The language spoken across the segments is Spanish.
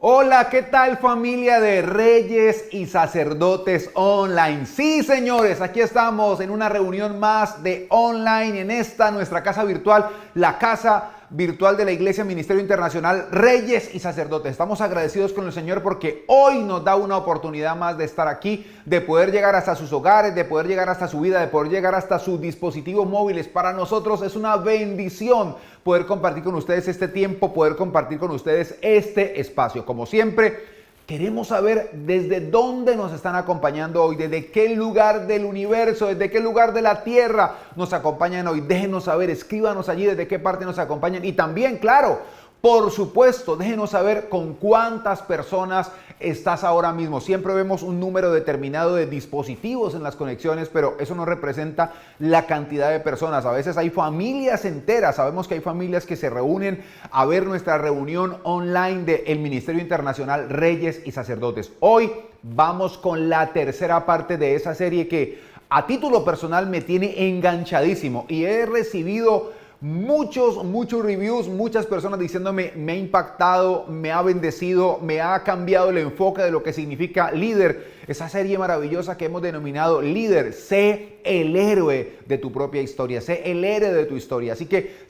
Hola, ¿qué tal familia de Reyes y Sacerdotes Online? Sí, señores, aquí estamos en una reunión más de online en esta nuestra casa virtual, la casa virtual de la Iglesia Ministerio Internacional Reyes y Sacerdotes. Estamos agradecidos con el Señor porque hoy nos da una oportunidad más de estar aquí, de poder llegar hasta sus hogares, de poder llegar hasta su vida, de poder llegar hasta sus dispositivos móviles. Para nosotros es una bendición poder compartir con ustedes este tiempo, poder compartir con ustedes este espacio. Como siempre, queremos saber desde dónde nos están acompañando hoy, desde qué lugar del universo, desde qué lugar de la tierra nos acompañan hoy. Déjenos saber, escríbanos allí desde qué parte nos acompañan. Y también, claro, por supuesto, déjenos saber con cuántas personas estás ahora mismo. Siempre vemos un número determinado de dispositivos en las conexiones, pero eso no representa la cantidad de personas. A veces hay familias enteras. Sabemos que hay familias que se reúnen a ver nuestra reunión online del Ministerio Internacional Reyes y Sacerdotes. Hoy vamos con la tercera parte de esa serie que a título personal me tiene enganchadísimo y he recibido muchos reviews, muchas personas diciéndome me ha impactado, me ha bendecido, me ha cambiado el enfoque de lo que significa líder. Esa serie maravillosa que hemos denominado Líder, sé el héroe de tu propia historia, sé el héroe de tu historia. Así que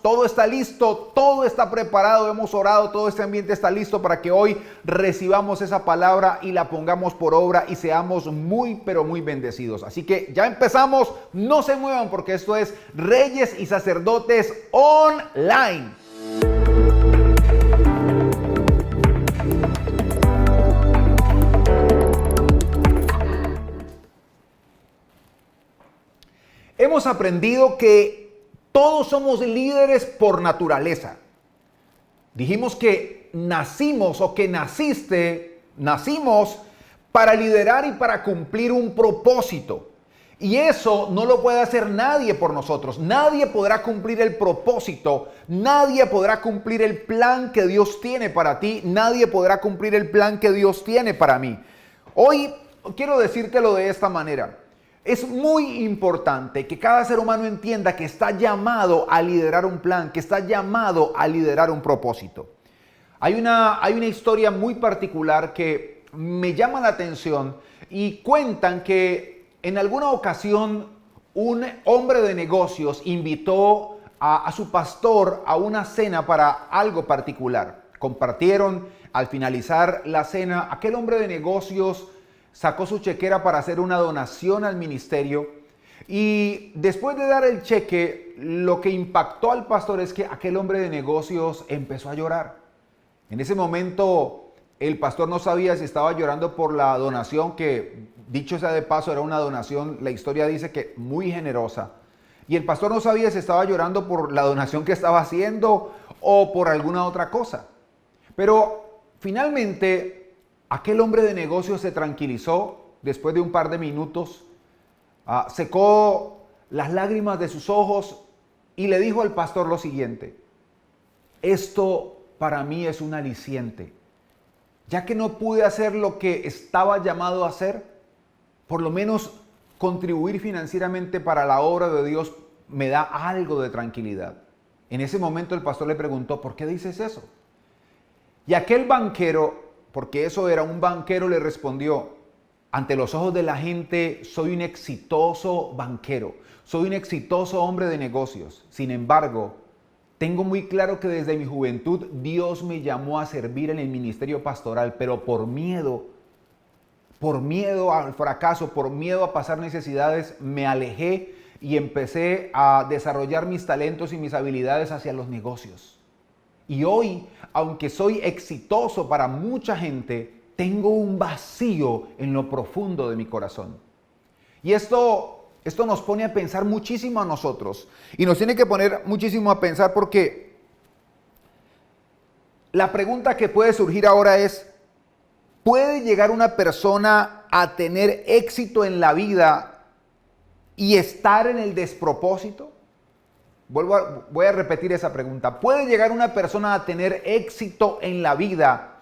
todo está listo, todo está preparado, hemos orado, todo este ambiente está listo para que hoy recibamos esa palabra y la pongamos por obra y seamos muy bendecidos. Así que ya empezamos, no se muevan porque esto es Reyes y Sacerdotes Online. Hemos aprendido que todos somos líderes por naturaleza. Dijimos que nacimos o que nacimos para liderar y para cumplir un propósito. Y eso no lo puede hacer nadie por nosotros. Nadie podrá cumplir el propósito. Nadie podrá cumplir el plan que Dios tiene para ti. Nadie podrá cumplir el plan que Dios tiene para mí. Hoy quiero decírtelo de esta manera. Es muy importante que cada ser humano entienda que está llamado a liderar un plan, que está llamado a liderar un propósito. Hay una historia muy particular que me llama la atención y cuentan que en alguna ocasión un hombre de negocios invitó a su pastor a una cena para algo particular. Compartieron, al finalizar la cena, aquel hombre de negocios sacó su chequera para hacer una donación al ministerio y después de dar el cheque, lo que impactó al pastor es que aquel hombre de negocios empezó a llorar. En ese momento, el pastor no sabía si estaba llorando por la donación, que dicho sea de paso, era una donación, la historia dice que muy generosa. Y el pastor no sabía si estaba llorando por la donación que estaba haciendo o por alguna otra cosa. Pero finalmente aquel hombre de negocios se tranquilizó después de un par de minutos, secó las lágrimas de sus ojos y le dijo al pastor lo siguiente: esto para mí es un aliciente. Ya que no pude hacer lo que estaba llamado a hacer, por lo menos contribuir financieramente para la obra de Dios me da algo de tranquilidad. En ese momento el pastor le preguntó: ¿por qué dices eso? Y aquel banquero, porque eso era un banquero, le respondió: ante los ojos de la gente soy un exitoso banquero, soy un exitoso hombre de negocios. Sin embargo, tengo muy claro que desde mi juventud Dios me llamó a servir en el ministerio pastoral, pero por miedo al fracaso, por miedo a pasar necesidades, me alejé y empecé a desarrollar mis talentos y mis habilidades hacia los negocios. Y hoy, aunque soy exitoso para mucha gente, tengo un vacío en lo profundo de mi corazón. Y esto nos pone a pensar muchísimo a nosotros. Y nos tiene que poner muchísimo a pensar porque la pregunta que puede surgir ahora es: ¿puede llegar una persona a tener éxito en la vida y estar en el despropósito? Voy a repetir esa pregunta. ¿Puede llegar una persona a tener éxito en la vida,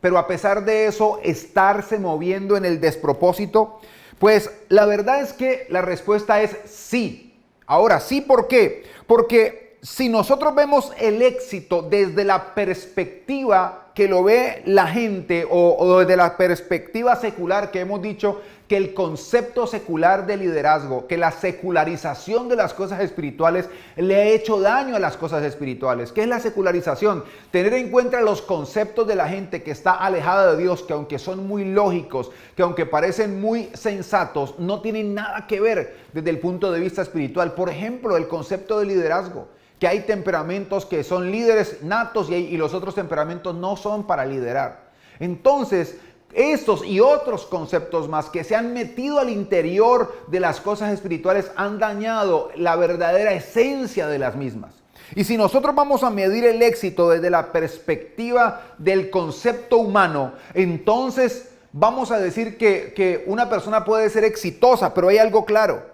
pero a pesar de eso estarse moviendo en el despropósito? Pues la verdad es que la respuesta es sí. Ahora, sí, ¿por qué? Porque si nosotros vemos el éxito desde la perspectiva que lo ve la gente o desde la perspectiva secular, que hemos dicho que el concepto secular de liderazgo, que la secularización de las cosas espirituales le ha hecho daño a las cosas espirituales. ¿Qué es la secularización? Tener en cuenta los conceptos de la gente que está alejada de Dios, que aunque son muy lógicos, que aunque parecen muy sensatos, no tienen nada que ver desde el punto de vista espiritual. Por ejemplo, el concepto de liderazgo, que hay temperamentos que son líderes natos y los otros temperamentos no son para liderar. Entonces, estos y otros conceptos más que se han metido al interior de las cosas espirituales han dañado la verdadera esencia de las mismas. Y si nosotros vamos a medir el éxito desde la perspectiva del concepto humano, entonces vamos a decir que una persona puede ser exitosa, pero hay algo claro.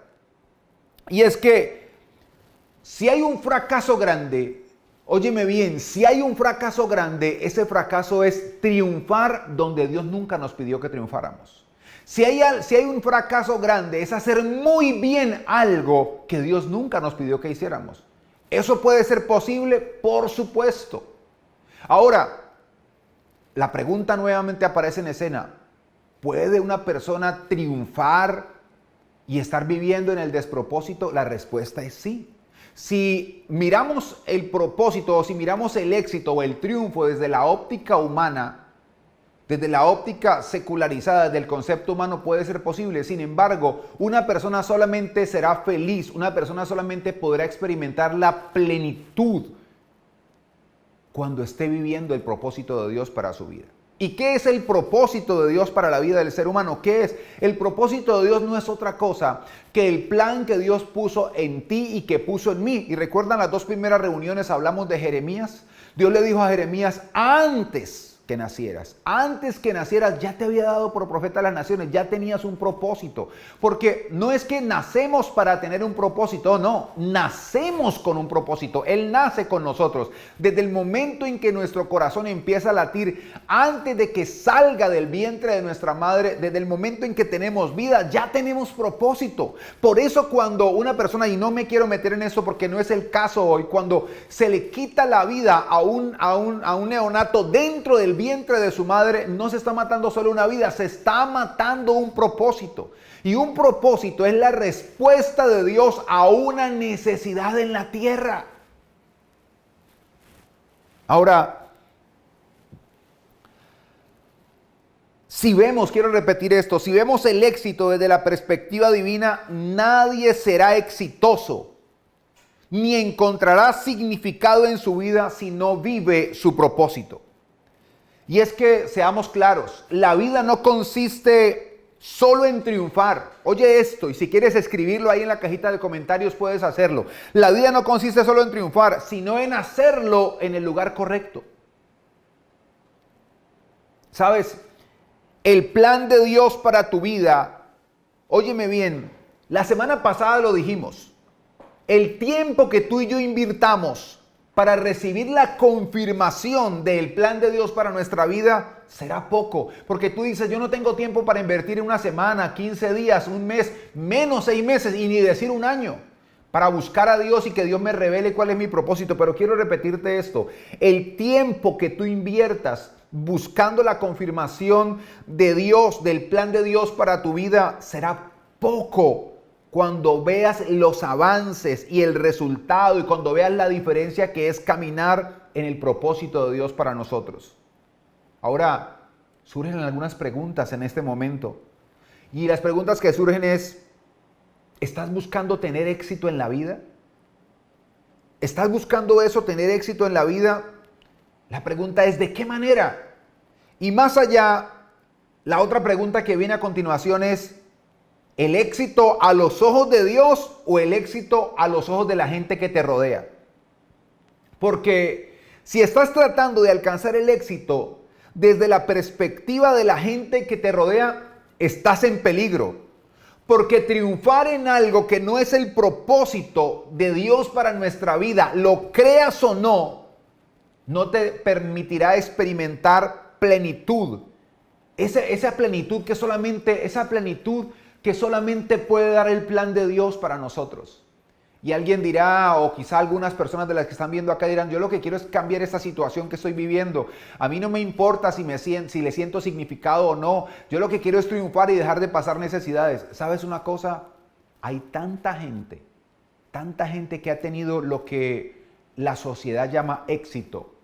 Y es que si hay un fracaso grande, óyeme bien, si hay un fracaso grande, ese fracaso es triunfar donde Dios nunca nos pidió que triunfáramos. Si hay un fracaso grande, es hacer muy bien algo que Dios nunca nos pidió que hiciéramos. ¿Eso puede ser posible? Por supuesto. Ahora, la pregunta nuevamente aparece en escena. ¿Puede una persona triunfar y estar viviendo en el despropósito? La respuesta es sí. Si miramos el propósito o si miramos el éxito o el triunfo desde la óptica humana, desde la óptica secularizada del concepto humano, puede ser posible. Sin embargo, una persona solamente será feliz, una persona solamente podrá experimentar la plenitud cuando esté viviendo el propósito de Dios para su vida. ¿Y qué es el propósito de Dios para la vida del ser humano? ¿Qué es? El propósito de Dios no es otra cosa que el plan que Dios puso en ti y que puso en mí. Y recuerdan las dos primeras reuniones, hablamos de Jeremías. Dios le dijo a Jeremías, antes que nacieras ya te había dado por profeta a las naciones, ya tenías un propósito. Porque no es que nacemos para tener un propósito, no, nacemos con un propósito. Él nace con nosotros. Desde el momento en que nuestro corazón empieza a latir, antes de que salga del vientre de nuestra madre, desde el momento en que tenemos vida, ya tenemos propósito. Por eso cuando una persona, y no me quiero meter en eso porque no es el caso hoy, cuando se le quita la vida a un neonato dentro del vientre de su madre, no se está matando solo una vida, se está matando un propósito. Y un propósito es la respuesta de Dios a una necesidad en la tierra. Ahora, quiero repetir esto, si vemos el éxito desde la perspectiva divina, nadie será exitoso ni encontrará significado en su vida si no vive su propósito. Y es que, seamos claros, la vida no consiste solo en triunfar. Oye esto, y si quieres escribirlo ahí en la cajita de comentarios puedes hacerlo. La vida no consiste solo en triunfar, sino en hacerlo en el lugar correcto. ¿Sabes? El plan de Dios para tu vida, óyeme bien, la semana pasada lo dijimos, el tiempo que tú y yo invirtamos para recibir la confirmación del plan de Dios para nuestra vida será poco. Porque tú dices, yo no tengo tiempo para invertir en una semana, 15 días, un mes, menos 6 meses y ni decir un año para buscar a Dios y que Dios me revele cuál es mi propósito. Pero quiero repetirte esto, el tiempo que tú inviertas buscando la confirmación de Dios, del plan de Dios para tu vida, será poco cuando veas los avances y el resultado y cuando veas la diferencia que es caminar en el propósito de Dios para nosotros. Ahora, surgen algunas preguntas en este momento. Y las preguntas que surgen es, ¿estás buscando tener éxito en la vida? ¿Estás buscando eso, tener éxito en la vida? La pregunta es, ¿de qué manera? Y más allá, la otra pregunta que viene a continuación es, ¿el éxito a los ojos de Dios o el éxito a los ojos de la gente que te rodea? Porque si estás tratando de alcanzar el éxito desde la perspectiva de la gente que te rodea, estás en peligro. Porque triunfar en algo que no es el propósito de Dios para nuestra vida, lo creas o no, no te permitirá experimentar plenitud. Esa plenitud que solamente puede dar el plan de Dios para nosotros. Y alguien dirá, o quizá algunas personas de las que están viendo acá dirán, yo lo que quiero es cambiar esta situación que estoy viviendo. A mí no me importa si le siento significado o no. Yo lo que quiero es triunfar y dejar de pasar necesidades. ¿Sabes una cosa? Hay tanta gente que ha tenido lo que la sociedad llama éxito.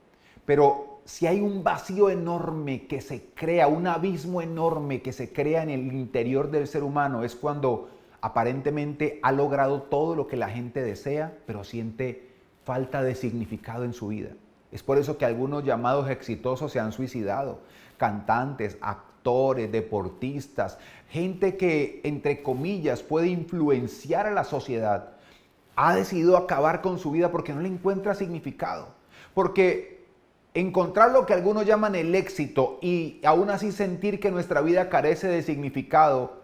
Pero si hay un vacío enorme que se crea, un abismo enorme que se crea en el interior del ser humano, es cuando aparentemente ha logrado todo lo que la gente desea, pero siente falta de significado en su vida. Es por eso que algunos llamados exitosos se han suicidado. Cantantes, actores, deportistas, gente que, entre comillas, puede influenciar a la sociedad, ha decidido acabar con su vida porque no le encuentra significado. Porque encontrar lo que algunos llaman el éxito y aún así sentir que nuestra vida carece de significado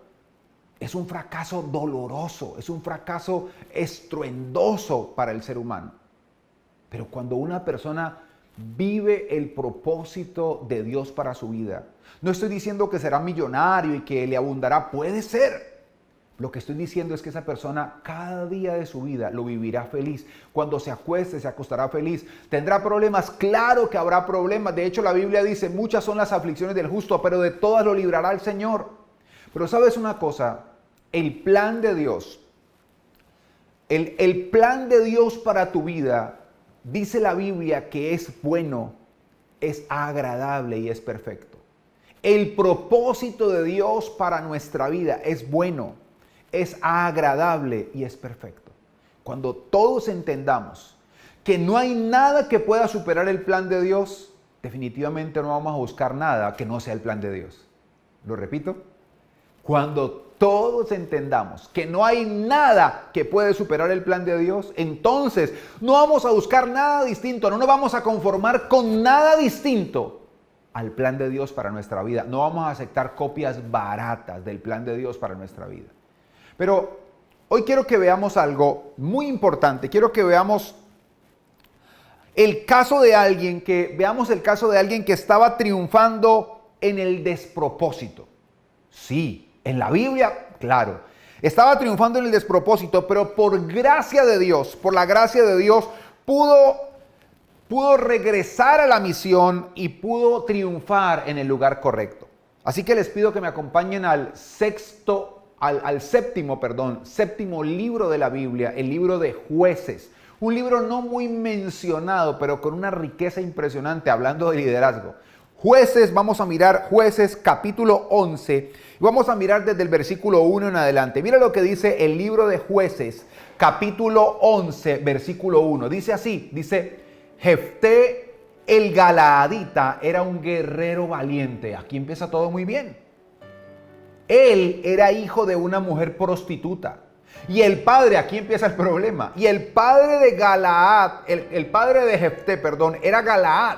es un fracaso doloroso, es un fracaso estruendoso para el ser humano. Pero cuando una persona vive el propósito de Dios para su vida, no estoy diciendo que será millonario y que le abundará, puede ser. Lo que estoy diciendo es que esa persona cada día de su vida lo vivirá feliz. Cuando se acueste, se acostará feliz. ¿Tendrá problemas? Claro que habrá problemas. De hecho, la Biblia dice, muchas son las aflicciones del justo, pero de todas lo librará el Señor. Pero ¿sabes una cosa? El plan de Dios, el plan de Dios para tu vida, dice la Biblia que es bueno, es agradable y es perfecto. El propósito de Dios para nuestra vida es bueno, es agradable y es perfecto. Cuando todos entendamos que no hay nada que pueda superar el plan de Dios, definitivamente no vamos a buscar nada que no sea el plan de Dios. Lo repito. Cuando todos entendamos que no hay nada que puede superar el plan de Dios, entonces no vamos a buscar nada distinto, no nos vamos a conformar con nada distinto al plan de Dios para nuestra vida. No vamos a aceptar copias baratas del plan de Dios para nuestra vida. Pero hoy quiero que veamos algo muy importante. Quiero que veamos el caso de alguien que estaba triunfando en el despropósito. Sí. En la Biblia, claro, estaba triunfando en el despropósito, pero por gracia de Dios, por la gracia de Dios, pudo regresar a la misión y pudo triunfar en el lugar correcto. Así que les pido que me acompañen al séptimo libro de la Biblia, el libro de Jueces. Un libro no muy mencionado, pero con una riqueza impresionante, hablando de liderazgo. Jueces, vamos a mirar Jueces capítulo 11 y vamos a mirar desde el versículo 1 en adelante. Mira lo que dice el libro de Jueces capítulo 11 versículo 1. Dice así, dice, Jefté el Galaadita era un guerrero valiente. Aquí empieza todo muy bien. Él era hijo de una mujer prostituta. Y el padre, aquí empieza el problema. Y el padre de Galaad, el padre de Jefté, era Galaad.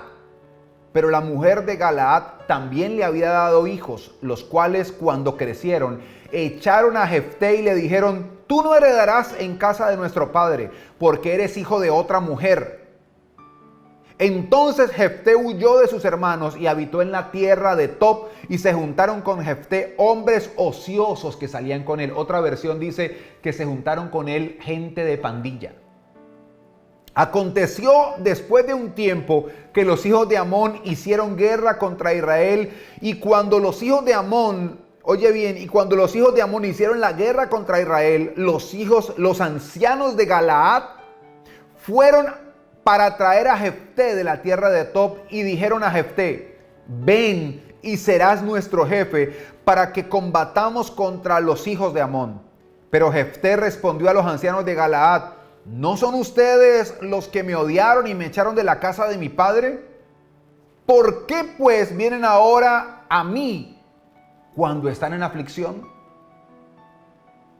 Pero la mujer de Galaad también le había dado hijos, los cuales cuando crecieron echaron a Jefté y le dijeron, tú no heredarás en casa de nuestro padre, porque eres hijo de otra mujer. Entonces Jefté huyó de sus hermanos y habitó en la tierra de Tob, y se juntaron con Jefté hombres ociosos que salían con él. Otra versión dice que se juntaron con él gente de pandilla. Aconteció después de un tiempo que los hijos de Amón hicieron guerra contra Israel, y cuando los hijos de Amón, hicieron la guerra contra Israel, los ancianos de Galaad fueron para traer a Jefté de la tierra de Tob y dijeron a Jefté, ven y serás nuestro jefe para que combatamos contra los hijos de Amón. Pero Jefté respondió a los ancianos de Galaad, ¿no son ustedes los que me odiaron y me echaron de la casa de mi padre? ¿Por qué pues vienen ahora a mí cuando están en aflicción?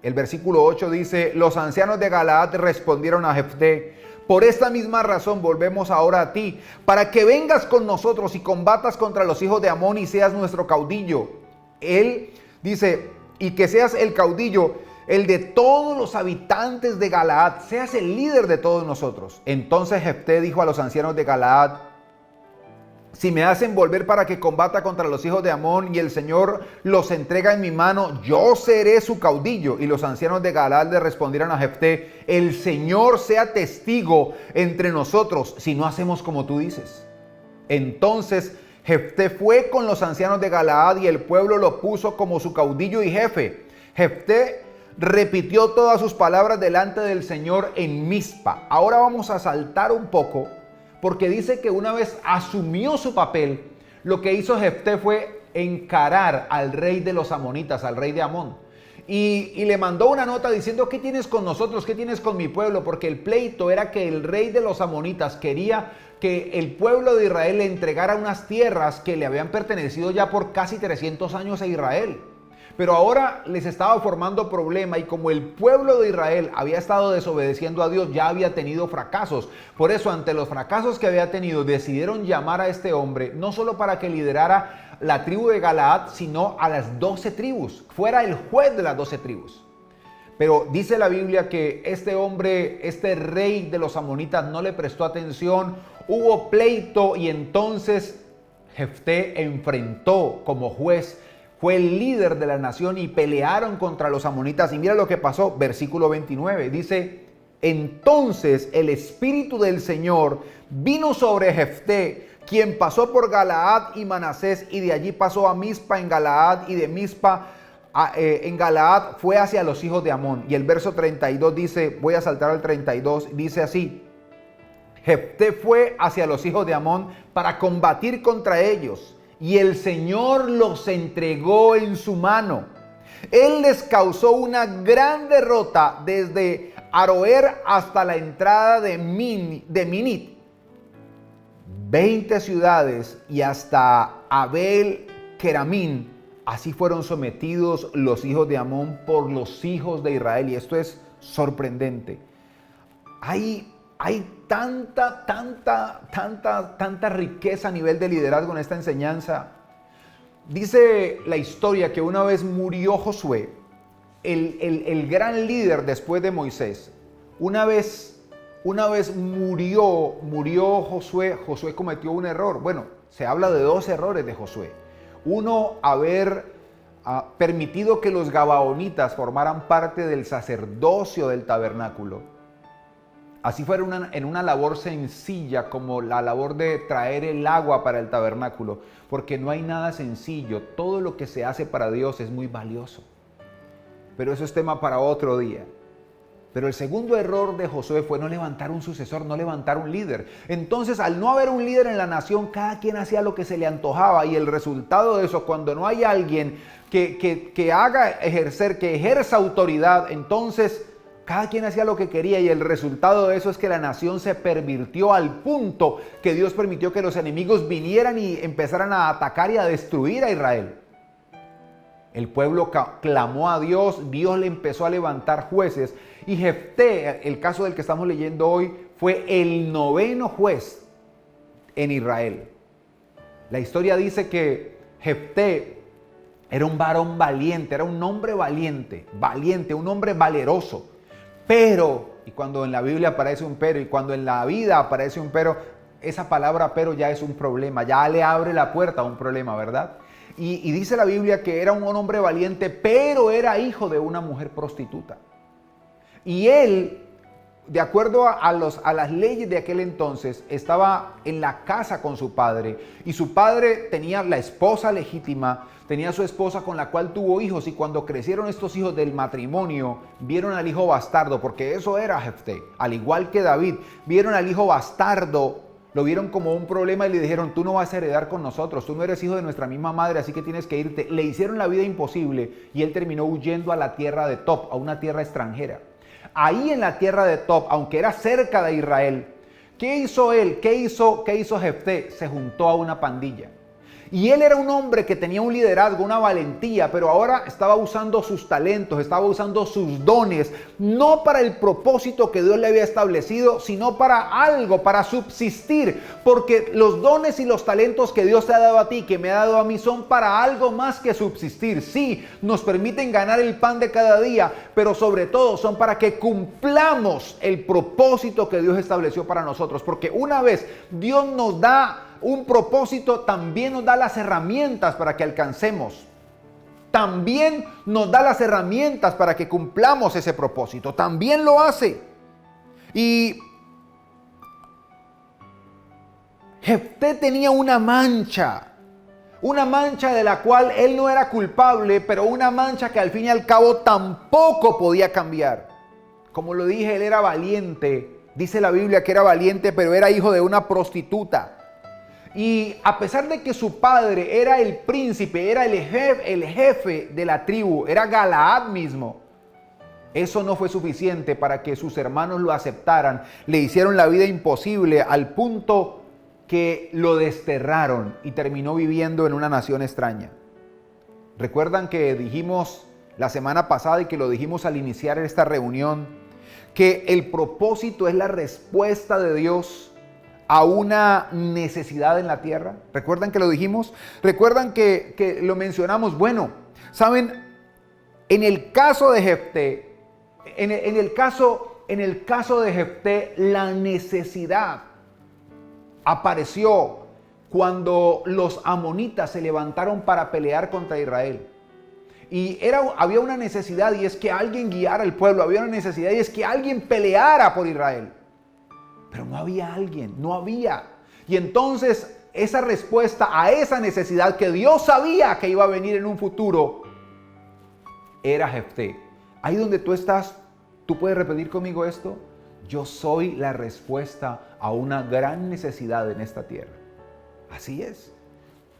El versículo 8 dice, los ancianos de Galaad respondieron a Jefté, por esta misma razón volvemos ahora a ti, para que vengas con nosotros y combatas contra los hijos de Amón y seas nuestro caudillo. Él dice, y que seas el caudillo, el de todos los habitantes de Galaad, seas el líder de todos nosotros. Entonces Jefté dijo a los ancianos de Galaad, Si me hacen volver para que combata contra los hijos de Amón y el Señor los entrega en mi mano, yo seré su caudillo. Y los ancianos de Galaad le respondieron a Jefté: el Señor sea testigo entre nosotros si no hacemos como tú dices. Entonces Jefté fue con los ancianos de Galaad y el pueblo lo puso como su caudillo y jefe. Jefté repitió todas sus palabras delante del Señor en Mizpa. Ahora vamos a saltar un poco, porque dice que una vez asumió su papel, lo que hizo Jefté fue encarar al rey de los amonitas, al rey de Amón. Y le mandó una nota diciendo: ¿qué tienes con nosotros? ¿Qué tienes con mi pueblo? Porque el pleito era que el rey de los amonitas quería que el pueblo de Israel le entregara unas tierras que le habían pertenecido ya por casi 300 años a Israel. Pero ahora les estaba formando problema, y como el pueblo de Israel había estado desobedeciendo a Dios, ya había tenido fracasos. Por eso, ante los fracasos que había tenido, decidieron llamar a este hombre, no solo para que liderara la tribu de Galaad, sino a las 12 tribus, fuera el juez de las 12 tribus. Pero dice la Biblia que este hombre, este rey de los amonitas, no le prestó atención, hubo pleito, y entonces Jefté enfrentó como juez. Fue el líder de la nación y pelearon contra los amonitas. Y mira lo que pasó, versículo 29. Dice: entonces el Espíritu del Señor vino sobre Jefté, quien pasó por Galaad y Manasés, y de allí pasó a Mizpa en Galaad, y de Mizpa en Galaad fue hacia los hijos de Amón. Y el verso 32 dice, voy a saltar al 32, dice así: Jefté fue hacia los hijos de Amón para combatir contra ellos, y el Señor los entregó en su mano. Él les causó una gran derrota desde Aroer hasta la entrada de Minit, 20 ciudades, y hasta Abel Keramín. Así fueron sometidos los hijos de Amón por los hijos de Israel. Y esto es sorprendente. Hay tanta riqueza a nivel de liderazgo en esta enseñanza. Dice la historia que una vez murió Josué, el gran líder después de Moisés. Una vez murió Josué. Josué cometió un error. Bueno, se habla de 2 errores de Josué. Uno, haber permitido que los gabaonitas formaran parte del sacerdocio del tabernáculo. Así fue en una labor sencilla como la labor de traer el agua para el tabernáculo, porque no hay nada sencillo. Todo lo que se hace para Dios es muy valioso. Pero eso es tema para otro día. Pero el segundo error de Josué fue no levantar un sucesor, no levantar un líder. Entonces, al no haber un líder en la nación, cada quien hacía lo que se le antojaba, y el resultado de eso, cuando no hay alguien que haga ejercer, que ejerza autoridad, entonces cada quien hacía lo que quería, y el resultado de eso es que la nación se pervirtió al punto que Dios permitió que los enemigos vinieran y empezaran a atacar y a destruir a Israel. El pueblo clamó a Dios, Dios le empezó a levantar jueces, y Jefté, el caso del que estamos leyendo hoy, fue el 9º juez en Israel. La historia dice que Jefté era un varón valiente, era un hombre valiente, un hombre valeroso. Pero, y cuando en la Biblia aparece un pero, y cuando en la vida aparece un pero, esa palabra pero ya es un problema, ya le abre la puerta a un problema, ¿verdad? Y dice la Biblia que era un hombre valiente, pero era hijo de una mujer prostituta. Y él, de acuerdo a las leyes de aquel entonces, estaba en la casa con su padre. Y su padre tenía la esposa legítima, tenía su esposa con la cual tuvo hijos. Y cuando crecieron estos hijos del matrimonio, vieron al hijo bastardo, porque eso era Jefté, al igual que David. Vieron al hijo bastardo, lo vieron como un problema y le dijeron: tú no vas a heredar con nosotros, tú no eres hijo de nuestra misma madre, así que tienes que irte. Le hicieron la vida imposible y él terminó huyendo a la tierra de Tob, a una tierra extranjera. Ahí en la tierra de Tob, aunque era cerca de Israel, ¿qué hizo él? ¿Qué hizo Jefté? Se juntó a una pandilla. Y él era un hombre que tenía un liderazgo, una valentía, pero ahora estaba usando sus talentos, estaba usando sus dones, no para el propósito que Dios le había establecido, sino para algo, para subsistir. Porque los dones y los talentos que Dios te ha dado a ti, que me ha dado a mí, son para algo más que subsistir. Sí, nos permiten ganar el pan de cada día, pero sobre todo son para que cumplamos el propósito que Dios estableció para nosotros. Porque una vez Dios nos da un propósito, también nos da las herramientas para que alcancemos. También nos da las herramientas para que cumplamos ese propósito. También lo hace. Y Jefté tenía una mancha de la cual él no era culpable, pero una mancha que al fin y al cabo tampoco podía cambiar. Como lo dije, él era valiente. Dice la Biblia que era valiente, pero era hijo de una prostituta. Y a pesar de que su padre era el príncipe, era el jefe de la tribu, era Galaad mismo, eso no fue suficiente para que sus hermanos lo aceptaran. Le hicieron la vida imposible al punto que lo desterraron y terminó viviendo en una nación extraña. ¿Recuerdan que dijimos la semana pasada y que lo dijimos al iniciar esta reunión, que el propósito es la respuesta de Dios a una necesidad en la tierra? ¿Recuerdan que lo dijimos? ¿Recuerdan que lo mencionamos? Bueno, ¿saben? En el caso de Jefté, en el caso de Jefté, la necesidad apareció cuando los amonitas se levantaron para pelear contra Israel. Y había una necesidad, y es que alguien guiara al pueblo. Había una necesidad, y es que alguien peleara por Israel. Pero no había alguien, no había. Y entonces esa respuesta a esa necesidad que Dios sabía que iba a venir en un futuro, era Jefté. Ahí donde tú estás, ¿tú puedes repetir conmigo esto? Yo soy la respuesta a una gran necesidad en esta tierra. Así es.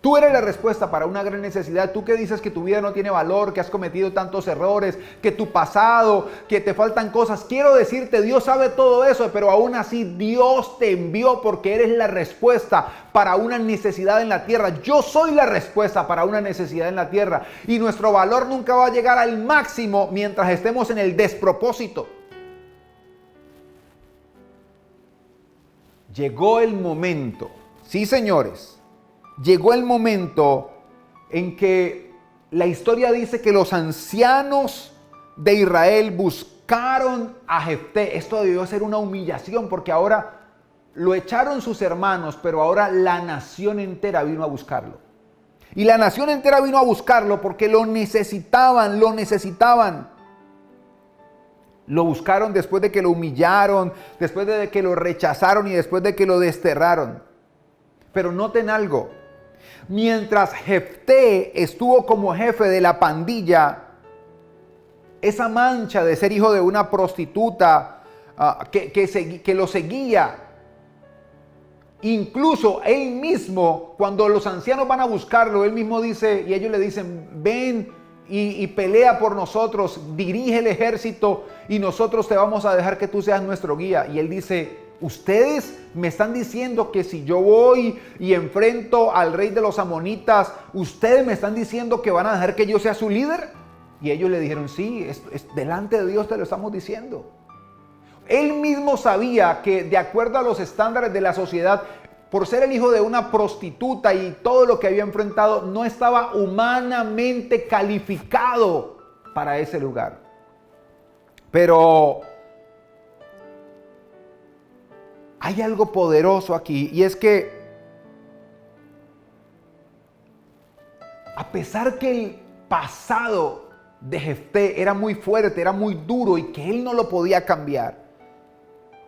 Tú eres la respuesta para una gran necesidad. Tú que dices que tu vida no tiene valor, que has cometido tantos errores, que tu pasado, que te faltan cosas. Quiero decirte, Dios sabe todo eso, pero aún así Dios te envió porque eres la respuesta para una necesidad en la tierra. Yo soy la respuesta para una necesidad en la tierra. Y nuestro valor nunca va a llegar al máximo mientras estemos en el despropósito. Llegó el momento, sí señores, llegó el momento en que la historia dice que los ancianos de Israel buscaron a Jefté. Esto debió ser una humillación porque ahora lo echaron sus hermanos, pero ahora la nación entera vino a buscarlo. Y la nación entera vino a buscarlo porque lo necesitaban, lo necesitaban. Lo buscaron después de que lo humillaron, después de que lo rechazaron y después de que lo desterraron. Pero noten algo. Mientras Jefté estuvo como jefe de la pandilla, esa mancha de ser hijo de una prostituta que lo seguía, incluso él mismo, cuando los ancianos van a buscarlo, él mismo dice, y ellos le dicen, ven y pelea por nosotros, dirige el ejército y nosotros te vamos a dejar que tú seas nuestro guía. Y él dice, ustedes me están diciendo que si yo voy y enfrento al rey de los amonitas, ustedes me están diciendo que van a dejar que yo sea su líder. Y ellos le dijeron, sí, delante de Dios te lo estamos diciendo. Él mismo sabía que de acuerdo a los estándares de la sociedad, por ser el hijo de una prostituta y todo lo que había enfrentado, no estaba humanamente calificado para ese lugar. Pero hay algo poderoso aquí, y es que a pesar que el pasado de Jefté era muy fuerte, era muy duro y que él no lo podía cambiar,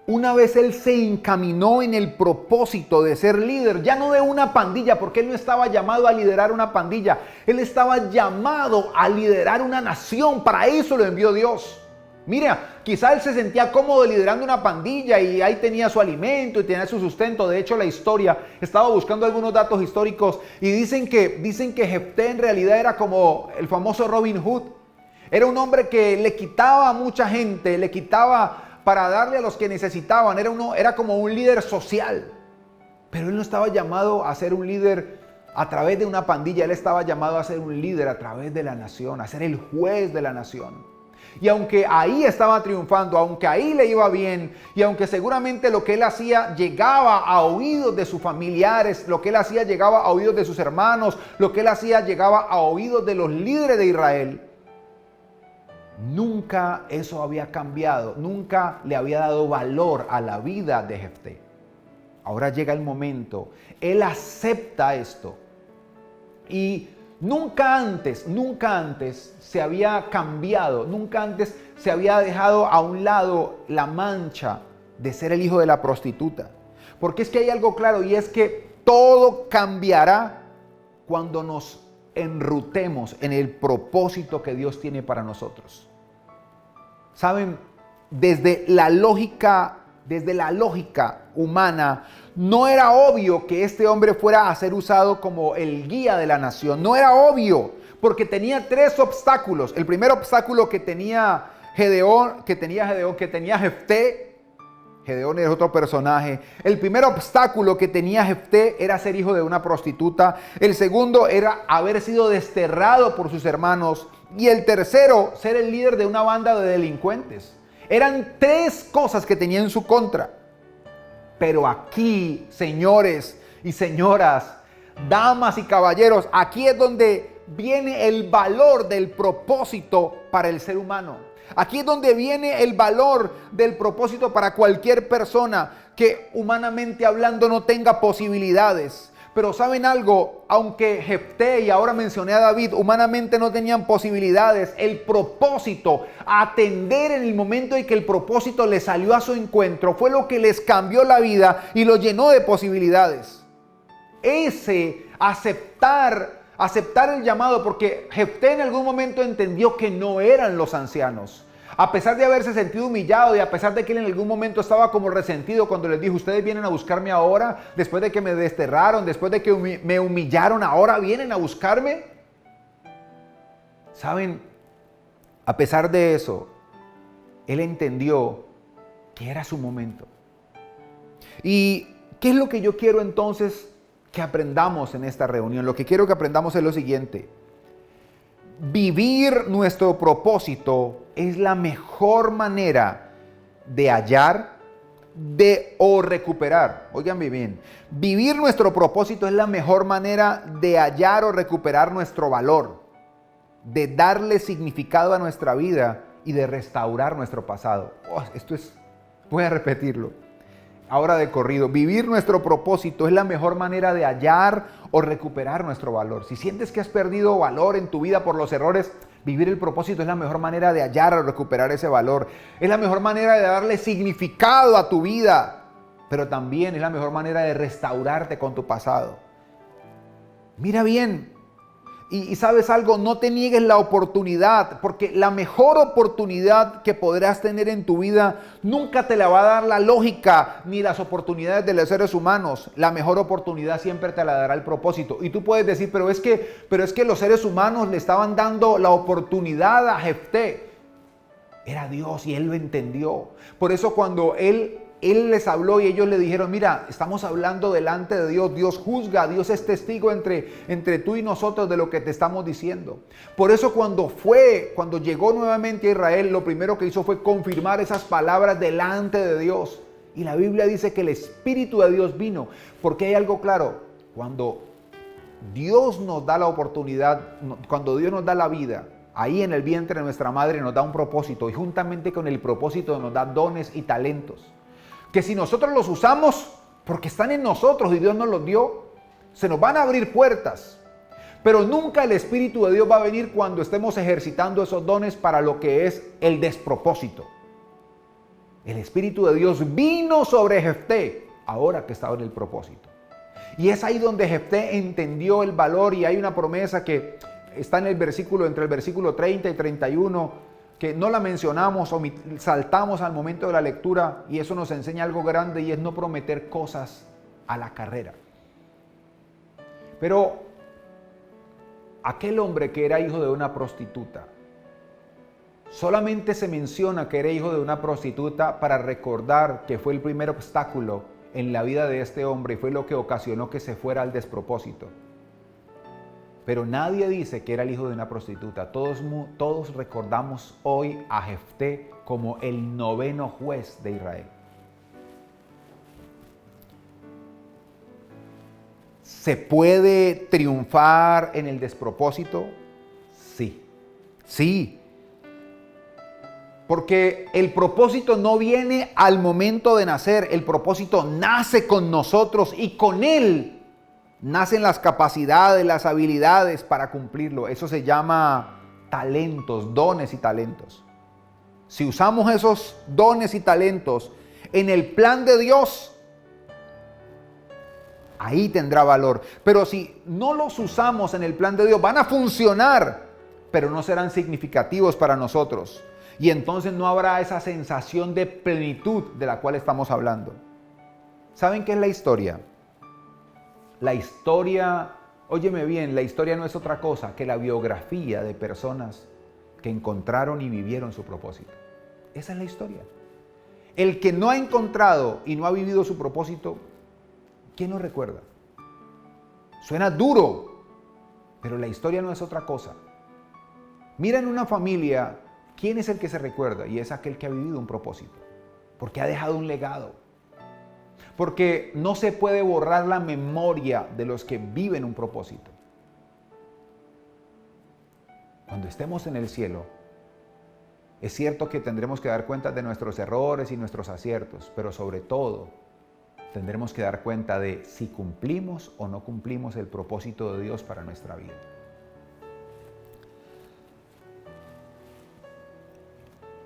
una vez él se encaminó en el propósito de ser líder, ya no de una pandilla, porque él no estaba llamado a liderar una pandilla, él estaba llamado a liderar una nación. Para eso lo envió Dios. Mira, quizá él se sentía cómodo liderando una pandilla y ahí tenía su alimento y tenía su sustento. De hecho, la historia, estaba buscando algunos datos históricos y dicen que Jefté en realidad era como el famoso Robin Hood. Era un hombre que le quitaba a mucha gente, le quitaba para darle a los que necesitaban. Era como un líder social. Pero él no estaba llamado a ser un líder a través de una pandilla. Él estaba llamado a ser un líder a través de la nación, a ser el juez de la nación. Y aunque ahí estaba triunfando, aunque ahí le iba bien, y aunque seguramente lo que él hacía llegaba a oídos de sus familiares, lo que él hacía llegaba a oídos de sus hermanos, lo que él hacía llegaba a oídos de los líderes de Israel, nunca eso había cambiado, nunca le había dado valor a la vida de Jefté. Ahora llega el momento. Él acepta esto. Y nunca antes se había cambiado, nunca antes se había dejado a un lado la mancha de ser el hijo de la prostituta. Porque es que hay algo claro, y es que todo cambiará cuando nos enrutemos en el propósito que Dios tiene para nosotros. Saben, desde la lógica humana, no era obvio que este hombre fuera a ser usado como el guía de la nación. No era obvio, porque tenía tres obstáculos. El primer obstáculo que tenía Jefté. Gedeón es otro personaje. El primer obstáculo que tenía Jefté era ser hijo de una prostituta. El segundo era haber sido desterrado por sus hermanos. Y el tercero, ser el líder de una banda de delincuentes. Eran tres cosas que tenía en su contra. Pero aquí, señores y señoras, damas y caballeros, aquí es donde viene el valor del propósito para el ser humano. Aquí es donde viene el valor del propósito para cualquier persona que humanamente hablando no tenga posibilidades. Pero ¿saben algo? Aunque Jefté y ahora mencioné a David humanamente no tenían posibilidades, el propósito, atender en el momento en que el propósito les salió a su encuentro, fue lo que les cambió la vida y lo llenó de posibilidades. Ese aceptar el llamado, porque Jefté en algún momento entendió que no eran los ancianos. A pesar de haberse sentido humillado y a pesar de que él en algún momento estaba como resentido cuando les dijo, ustedes vienen a buscarme ahora, después de que me desterraron, después de que me humillaron, ahora vienen a buscarme. ¿Saben? A pesar de eso, él entendió que era su momento. ¿Y qué es lo que yo quiero entonces que aprendamos en esta reunión? Lo que quiero que aprendamos es lo siguiente. Vivir nuestro propósito es la mejor manera de hallar o recuperar. Óiganme bien. Vivir nuestro propósito es la mejor manera de hallar o recuperar nuestro valor, de darle significado a nuestra vida y de restaurar nuestro pasado. Voy a repetirlo. Ahora de corrido, vivir nuestro propósito es la mejor manera de hallar o recuperar nuestro valor. Si sientes que has perdido valor en tu vida por los errores, vivir el propósito es la mejor manera de hallar o recuperar ese valor. Es la mejor manera de darle significado a tu vida, pero también es la mejor manera de restaurarte con tu pasado. Mira bien. Y sabes algo, no te niegues la oportunidad, porque la mejor oportunidad que podrás tener en tu vida nunca te la va a dar la lógica ni las oportunidades de los seres humanos. La mejor oportunidad siempre te la dará el propósito. Y tú puedes decir, pero es que los seres humanos le estaban dando la oportunidad a Jefté. Era Dios y él lo entendió. Por eso cuando él les habló y ellos le dijeron, mira, estamos hablando delante de Dios, Dios juzga, Dios es testigo entre tú y nosotros de lo que te estamos diciendo. Por eso cuando llegó nuevamente a Israel, lo primero que hizo fue confirmar esas palabras delante de Dios. Y la Biblia dice que el Espíritu de Dios vino, porque hay algo claro, cuando Dios nos da la oportunidad, cuando Dios nos da la vida, ahí en el vientre de nuestra madre nos da un propósito y juntamente con el propósito nos da dones y talentos. Que si nosotros los usamos, porque están en nosotros y Dios nos los dio, se nos van a abrir puertas. Pero nunca el Espíritu de Dios va a venir cuando estemos ejercitando esos dones para lo que es el despropósito. El Espíritu de Dios vino sobre Jefté, ahora que estaba en el propósito. Y es ahí donde Jefté entendió el valor, y hay una promesa que está en el versículo, entre el versículo 30 y 31, que no la mencionamos o saltamos al momento de la lectura, y eso nos enseña algo grande, y es no prometer cosas a la carrera. Pero aquel hombre que era hijo de una prostituta, solamente se menciona que era hijo de una prostituta para recordar que fue el primer obstáculo en la vida de este hombre y fue lo que ocasionó que se fuera al despropósito. Pero nadie dice que era el hijo de una prostituta. Todos recordamos hoy a Jefté como el 9º juez de Israel. ¿Se puede triunfar en el despropósito? Sí. Sí. Porque el propósito no viene al momento de nacer, el propósito nace con nosotros y con él nacen las capacidades, las habilidades para cumplirlo. Eso se llama talentos, dones y talentos. Si usamos esos dones y talentos en el plan de Dios, ahí tendrá valor. Pero si no los usamos en el plan de Dios, van a funcionar, pero no serán significativos para nosotros. Y entonces no habrá esa sensación de plenitud de la cual estamos hablando. ¿Saben qué es la historia? La historia, óyeme bien, la historia no es otra cosa que la biografía de personas que encontraron y vivieron su propósito. Esa es la historia. El que no ha encontrado y no ha vivido su propósito, ¿quién lo recuerda? Suena duro, pero la historia no es otra cosa. Mira en una familia, ¿quién es el que se recuerda? Y es aquel que ha vivido un propósito, porque ha dejado un legado. Porque no se puede borrar la memoria de los que viven un propósito. Cuando estemos en el cielo, es cierto que tendremos que dar cuenta de nuestros errores y nuestros aciertos, pero sobre todo tendremos que dar cuenta de si cumplimos o no cumplimos el propósito de Dios para nuestra vida.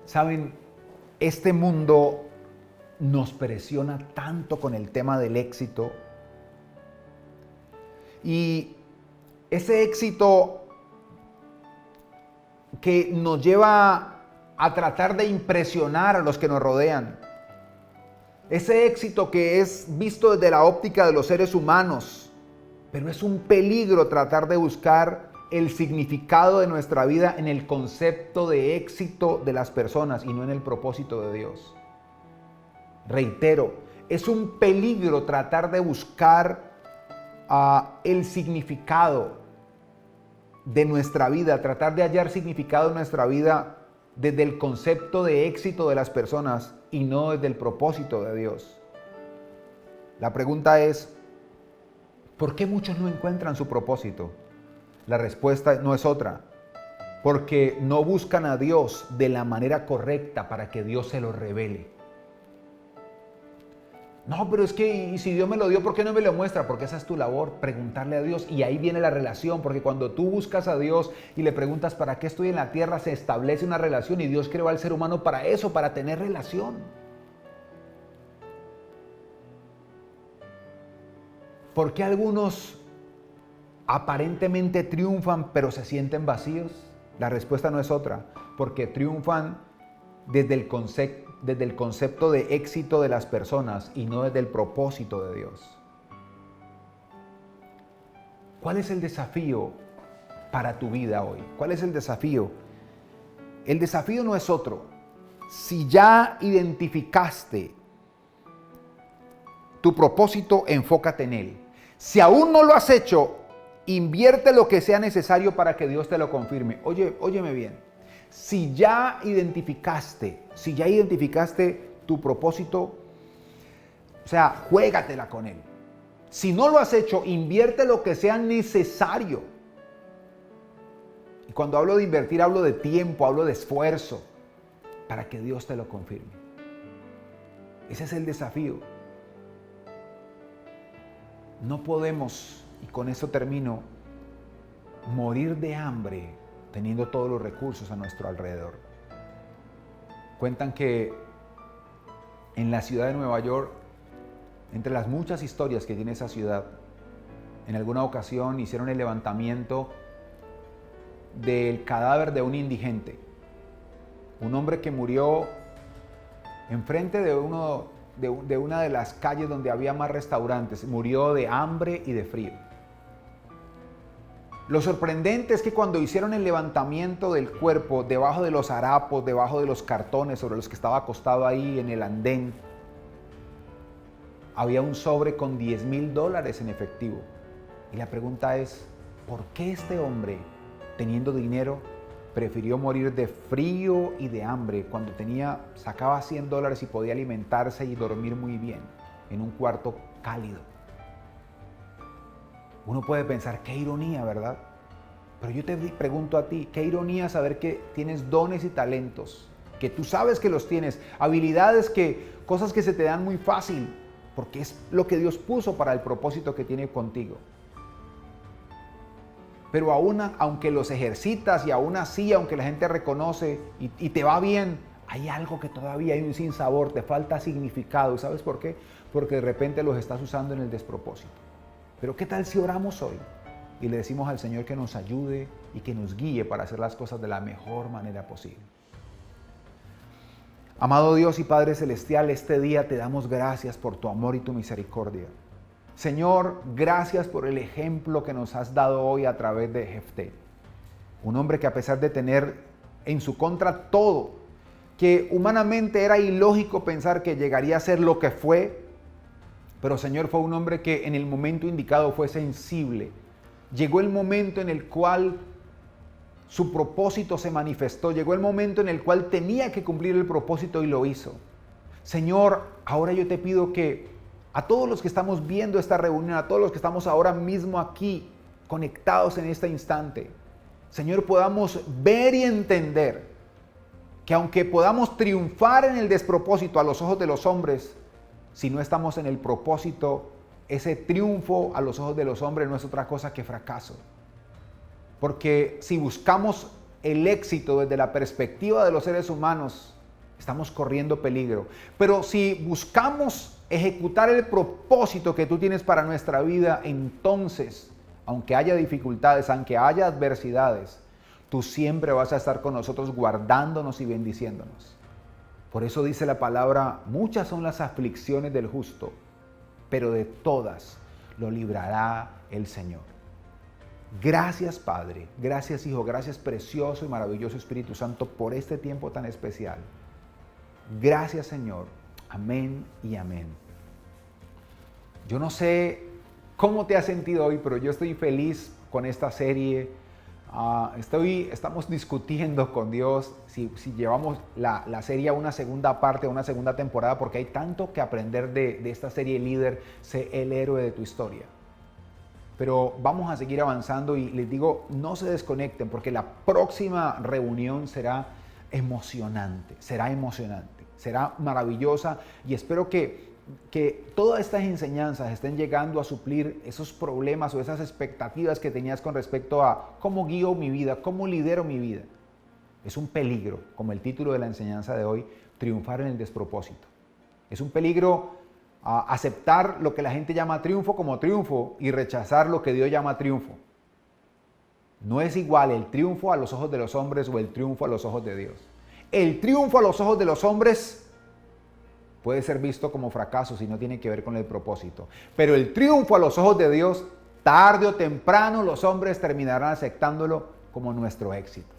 Saben, este mundo nos presiona tanto con el tema del éxito. Y ese éxito que nos lleva a tratar de impresionar a los que nos rodean. Ese éxito que es visto desde la óptica de los seres humanos. Pero es un peligro tratar de buscar el significado de nuestra vida en el concepto de éxito de las personas y no en el propósito de Dios. Reitero, es un peligro tratar de buscar el significado de nuestra vida, tratar de hallar significado en nuestra vida desde el concepto de éxito de las personas y no desde el propósito de Dios. La pregunta es, ¿por qué muchos no encuentran su propósito? La respuesta no es otra, porque no buscan a Dios de la manera correcta para que Dios se lo revele. No, pero es que, y si Dios me lo dio, ¿por qué no me lo muestra? Porque esa es tu labor, preguntarle a Dios. Y ahí viene la relación, porque cuando tú buscas a Dios y le preguntas ¿para qué estoy en la tierra?, se establece una relación y Dios creó al ser humano para eso, para tener relación. ¿Por qué algunos aparentemente triunfan pero se sienten vacíos? La respuesta no es otra, porque triunfan desde el concepto de éxito de las personas y no desde el propósito de Dios. ¿Cuál es el desafío para tu vida hoy? ¿Cuál es el desafío? El desafío no es otro. Si ya identificaste tu propósito, enfócate en él. Si aún no lo has hecho, invierte lo que sea necesario para que Dios te lo confirme. Óyeme bien. Si ya identificaste tu propósito, o sea, juégatela con él. Si no lo has hecho, invierte lo que sea necesario. Y cuando hablo de invertir, hablo de tiempo, hablo de esfuerzo, para que Dios te lo confirme. Ese es el desafío. No podemos, y con eso termino, morir de hambre teniendo todos los recursos a nuestro alrededor. Cuentan que en la ciudad de Nueva York, entre las muchas historias que tiene esa ciudad, en alguna ocasión hicieron el levantamiento del cadáver de un indigente, un hombre que murió enfrente de una de las calles donde había más restaurantes, murió de hambre y de frío. Lo sorprendente es que cuando hicieron el levantamiento del cuerpo, debajo de los harapos, debajo de los cartones sobre los que estaba acostado ahí en el andén, había un sobre con $10,000 en efectivo. Y la pregunta es, ¿por qué este hombre, teniendo dinero, prefirió morir de frío y de hambre cuando sacaba $100 y podía alimentarse y dormir muy bien en un cuarto cálido? Uno puede pensar, qué ironía, ¿verdad? Pero yo te pregunto a ti, qué ironía saber que tienes dones y talentos que tú sabes que los tienes, habilidades cosas que se te dan muy fácil, porque es lo que Dios puso para el propósito que tiene contigo. Pero aunque los ejercitas y aún así, aunque la gente reconoce y te va bien, hay algo que todavía hay un sinsabor, te falta significado. ¿Y sabes por qué? Porque de repente los estás usando en el despropósito. Pero ¿qué tal si oramos hoy y le decimos al Señor que nos ayude y que nos guíe para hacer las cosas de la mejor manera posible? Amado Dios y Padre Celestial, este día te damos gracias por tu amor y tu misericordia. Señor, gracias por el ejemplo que nos has dado hoy a través de Jefté. Un hombre que a pesar de tener en su contra todo, que humanamente era ilógico pensar que llegaría a ser lo que fue, pero Señor, fue un hombre que en el momento indicado fue sensible. Llegó el momento en el cual su propósito se manifestó, llegó el momento en el cual tenía que cumplir el propósito y lo hizo. Señor, ahora yo te pido que a todos los que estamos viendo esta reunión, a todos los que estamos ahora mismo aquí, conectados en este instante, Señor, podamos ver y entender que aunque podamos triunfar en el despropósito a los ojos de los hombres, si no estamos en el propósito, ese triunfo a los ojos de los hombres no es otra cosa que fracaso. Porque si buscamos el éxito desde la perspectiva de los seres humanos, estamos corriendo peligro. Pero si buscamos ejecutar el propósito que tú tienes para nuestra vida, entonces, aunque haya dificultades, aunque haya adversidades, tú siempre vas a estar con nosotros guardándonos y bendiciéndonos. Por eso dice la palabra, muchas son las aflicciones del justo, pero de todas lo librará el Señor. Gracias Padre, gracias Hijo, gracias precioso y maravilloso Espíritu Santo por este tiempo tan especial. Gracias Señor, amén y amén. Yo no sé cómo te has sentido hoy, pero yo estoy feliz con esta serie. Estamos discutiendo con Dios si llevamos la serie a una segunda parte, a una segunda temporada, porque hay tanto que aprender de esta serie Líder, sé el héroe de tu historia. Pero vamos a seguir avanzando y les digo, no se desconecten porque la próxima reunión será emocionante, será maravillosa y espero que todas estas enseñanzas estén llegando a suplir esos problemas o esas expectativas que tenías con respecto a cómo guío mi vida, cómo lidero mi vida. Es un peligro, como el título de la enseñanza de hoy, triunfar en el despropósito. Es un peligro aceptar lo que la gente llama triunfo como triunfo y rechazar lo que Dios llama triunfo. No es igual el triunfo a los ojos de los hombres o el triunfo a los ojos de Dios. El triunfo a los ojos de los hombres puede ser visto como fracaso si no tiene que ver con el propósito. Pero el triunfo a los ojos de Dios, tarde o temprano los hombres terminarán aceptándolo como nuestro éxito.